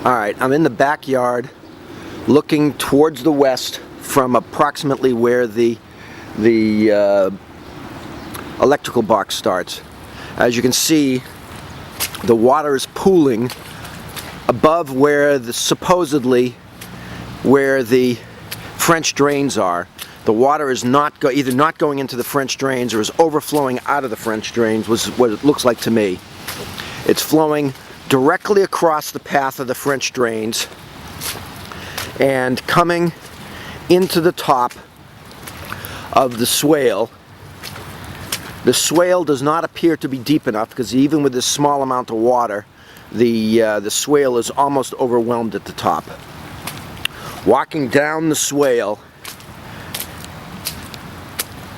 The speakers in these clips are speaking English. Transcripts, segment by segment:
Alright, I'm in the backyard looking towards the west from approximately where the electrical box starts. As you can see, the water is pooling above where supposedly where the French drains are. The water is either not going into the French drains or is overflowing out of the French drains, was what it looks like to me. It's flowing directly across the path of the French drains and coming into the top of the swale. The swale does not appear to be deep enough because even with this small amount of water, the swale is almost overwhelmed at the top. Walking down the swale,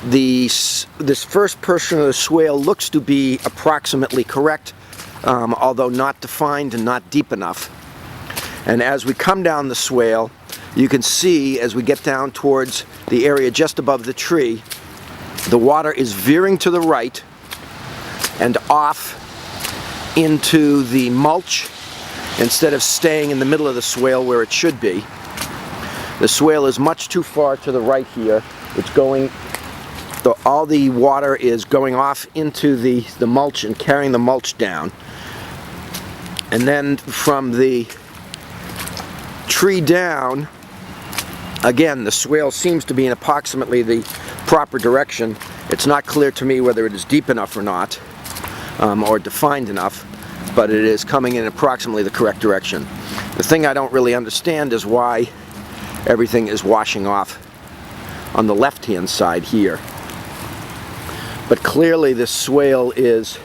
this first portion of the swale looks to be approximately correct, although not defined and not deep enough. And as we come down the swale, you can see as we get down towards the area just above the tree, the water is veering to the right and off into the mulch instead of staying in the middle of the swale where it should be. The swale is much too far to the right here. It's going, all the water is going off into the mulch and carrying the mulch down. And then from the tree down, again, the swale seems to be in approximately the proper direction. It's not clear to me whether it is deep enough or not, or defined enough, but it is coming in approximately the correct direction. The thing I don't really understand is why everything is washing off on the left-hand side here. But clearly this swale is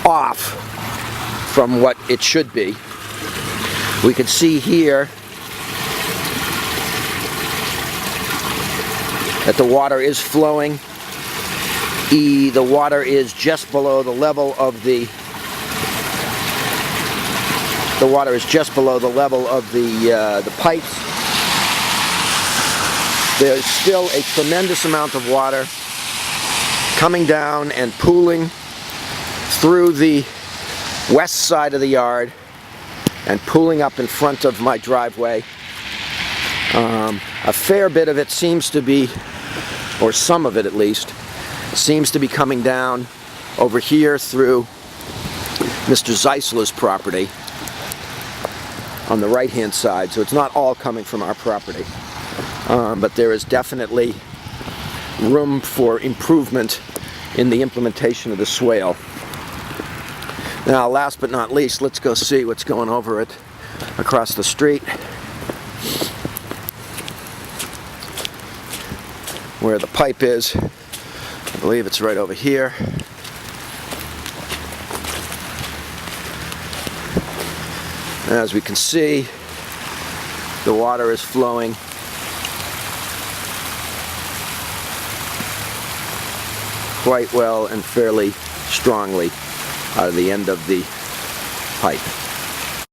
off from what it should be. We can see here that the water is flowing. The water is just below the level of the pipes. There's still a tremendous amount of water coming down and pooling through the west side of the yard and pooling up in front of my driveway. A fair bit of it seems to be, or some of it at least, seems to be coming down over here through Mr. Zeisler's property on the right hand side, so it's not all coming from our property. But there is definitely room for improvement in the implementation of the swale. Now, last but not least, let's go see what's going over it across the street, where the pipe is. I believe it's right over here. As we can see, the water is flowing quite well and fairly strongly out of the end of the pipe.